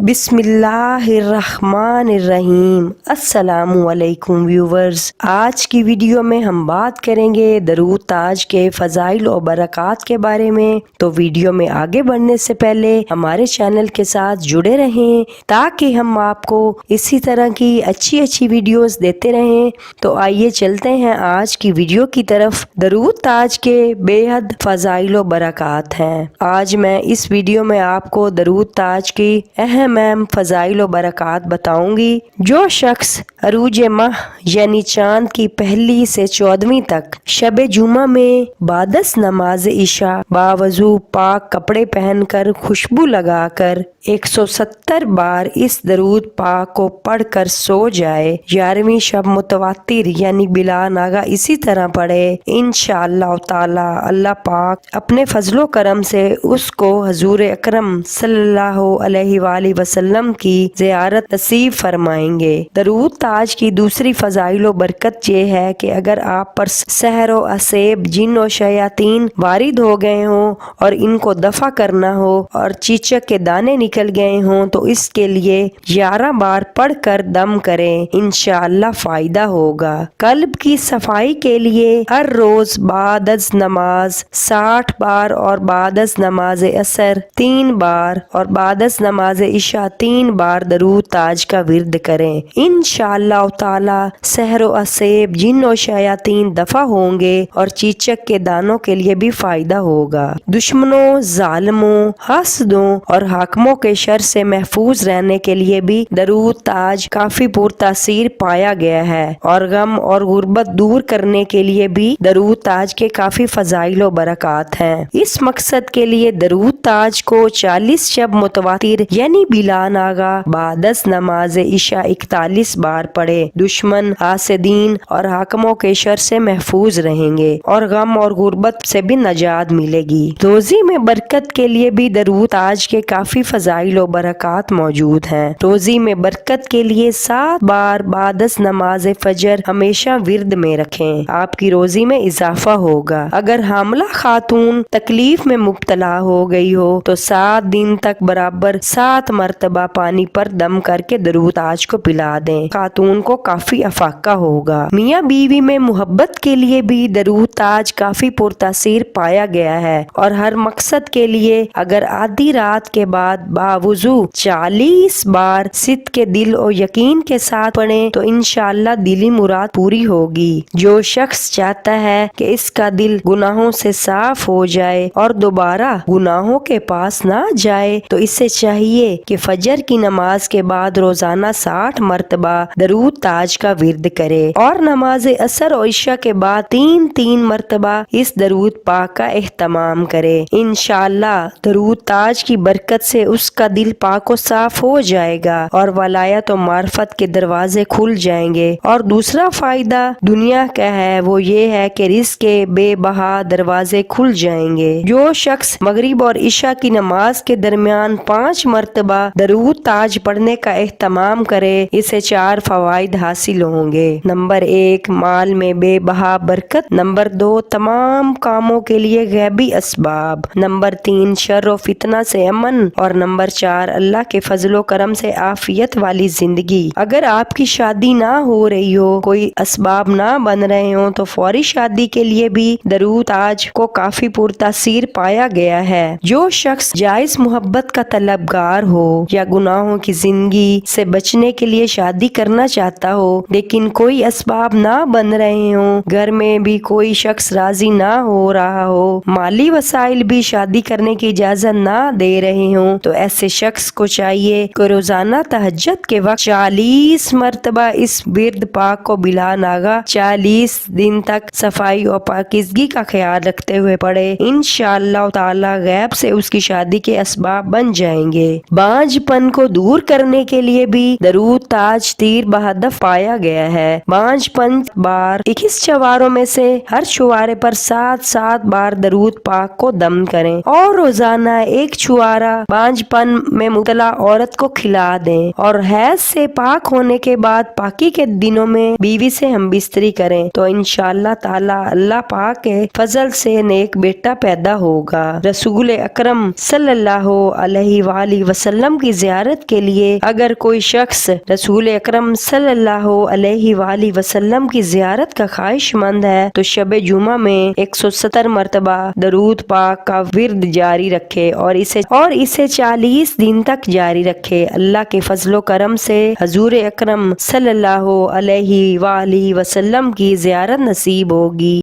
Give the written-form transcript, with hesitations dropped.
बिस्मिल्लाहिर्रहमानिर्रहीम। अस्सलामुअलैकुम व्यूवर्स, आज की वीडियो में हम बात करेंगे दरूद ताज के फ़ज़ाइल और बरक़ात के बारे में। तो वीडियो में आगे बढ़ने से पहले हमारे चैनल के साथ जुड़े रहें ताकि हम आपको इसी तरह की अच्छी वीडियोस देते रहें। तो आइए चलते हैं आज की वीडियो की तरफ। दरूद ताज के बेहद फ़ज़ाइल और बरक़ात हैं। आज मैं इस वीडियो में आपको दरूद ताज की अहम फ़ज़ाइल और बरक़ात बताऊंगी। जो शख्स अरूज माह यानी चांद की पहली से 14वीं तक शब जुमा में बादस नमाज इशा बावजू पाक कपड़े पहनकर खुशबू लगाकर 170 बार इस दरूद पाक को पढ़कर सो जाए, 11वीं शब मुतवातिर यानी बिला नागा इसी तरह पढ़े, इंशाअल्लाह ताला अल्लाह पाक अपने फजलो करम से उसको हजूर अकरम सल्लल्लाहु अलैहि वसल्लम की ज़ियारत नसीब फरमाएंगे। दरूद ताज की दूसरी फ़ज़ाइल और बरकत ये है कि अगर आप पर सहर व असेब जिन और शयातीन वारिद हो गए हों और इनको दफा करना हो और चीचक के दाने निकल गए हों तो इसके लिए 11 बार पढ़कर दम करें, इंशाअल्लाह फायदा होगा। कल्ब की सफाई के लिए हर रोज बादस नमाज 60 बार और बादस नमाज असर 3 बार और बादस नमाज इशा 3 बार दरूद ताज का विर्द करें, इंशाअल्लाह ताला सहर व असेब जिन और शयातीन दफा होंगे और चीचक के दानों के लिए भी फायदा होगा। दुश्मनों, जालिमों, हसदों और हाकिमों के शर से महफूज रहने के लिए भी दरूद ताज काफी पुरतासीर पाया गया है और गम और गुर्बत दूर करने के लिए भी दरूद ताज के काफी फ़ज़ाइल और बरक़ात हैं। इस मकसद के लिए दरूद ताज को 40 शब मुतवातिर यानी बिला नागा बादस नमाज इशा 41 बार पढ़े। दुश्मन, हासिदीन और हाकिमों के शर से महफूज रहेंगे और गम और गुर्बत से भी नजात मिलेगी। रोजी में बरकत के लिए भी दरूद ताज के काफी फ़ज़ाइल और बरक़ात मौजूद हैं। रोजी में बरकत के लिए 7 बार बादस नमाज फजर हमेशा विर्द में रखें, आपकी रोजी में इजाफा होगा। अगर हामला खातून तकलीफ में मुब्तला हो गई हो तो 7 दिन तक बराबर 7 मरतबा पानी पर दम करके दरूद ताज को पिला दें, खातून को काफी अफाका होगा। मियाँ बीवी में मोहब्बत के लिए भी दरूद ताज काफी पुरतासीर पाया गया है और हर मकसद के लिए अगर आधी रात के बाद बावजू 40 बार सिद्ध के दिल और यकीन के साथ पढ़ें तो इंशाअल्लाह दिली मुराद पूरी होगी। जो शख्स चाहता है कि इसका दिल गुनाहों से साफ हो जाए और दोबारा गुनाहों के पास ना जाए तो इसे चाहिए कि फजर की नमाज के बाद रोजाना 60 मरतबा दरूद ताज का विर्द करे और नमाज असर और इशा के बाद 3 मरतबा इस दरूद पाक का एहतमाम करे। इंशाअल्लाह दरूद ताज की बरकत से उसका दिल पाक और साफ हो जाएगा और वलायत और मार्फत के दरवाजे खुल जाएंगे। और दूसरा फायदा दुनिया का है वो ये है कि रिज़्क़ के बेबहा दरवाजे खुल जाएंगे। जो शख्स मगरिब और इशा की नमाज के दरमियान 5 मरतबा दरूद ताज पढ़ने का एहतमाम करे, इसे 4 फवाइद हासिल होंगे। नंबर 1 माल में बेबहा बरकत, नंबर 2 तमाम कामों के लिए गैबी असबाब, नंबर 3 शर और फितना से अमन और नंबर 4 अल्लाह के फजलो करम से आफियत वाली जिंदगी। अगर आपकी शादी ना हो रही हो, कोई असबाब ना बन रहे हो तो फौरी शादी के लिए भी दरूद ताज को काफी पुरतासीर पाया गया है। जो शख्स जायज मोहब्बत का तलबगार हो या गुनाहों की जिंदगी से बचने के लिए शादी करना चाहता हो लेकिन कोई असबाब ना बन रहे हो, घर में भी कोई शख्स राजी ना हो रहा हो, माली वसाइल भी शादी करने की इजाजत ना दे रहे हो तो ऐसे शख्स को चाहिए कि रोजाना तहज्जुद के वक्त 40 मरतबा इस विर्द पाक को बिला नागा 40 दिन तक सफाई और पाकीज़गी का ख्याल रखते हुए पढ़े, इंशाअल्लाह ताला गैब से उसकी शादी के असबाब बन जाएंगे। बांझपन को दूर करने के लिए भी दरूद ताज तीर बहदफ पाया गया है। बांझपन बार 21 चवारों में से हर चुवारे पर 7 बार दरूद पाक को दम करें और रोजाना एक छुआरा बांझपन में मुबतला औरत को खिला दें और हैज से पाक होने के बाद पाकी के दिनों में बीवी से हम बिस्तरी करें तो इंशाअल्लाह ताला अल्लाह पाक के फजल से नेक बेटा पैदा होगा। रसूल अकरम सल्लल्लाहु अलैहि वसल्लम वसल्लम की ज़ियारत के लिए अगर कोई शख्स रसूल अकरम सल्लल्लाहु अलैहि वसल्लम की ज़ियारत का ख्वाहिशमंद है तो शब जुमा में 170 मरतबा दरूद पाक का विर्द जारी रखे और इसे 40 दिन तक जारी रखे। अल्लाह के फजलो करम से हजूर अकरम सल्लल्लाहु अलैहि वसल्लम की ज़ियारत नसीब होगी।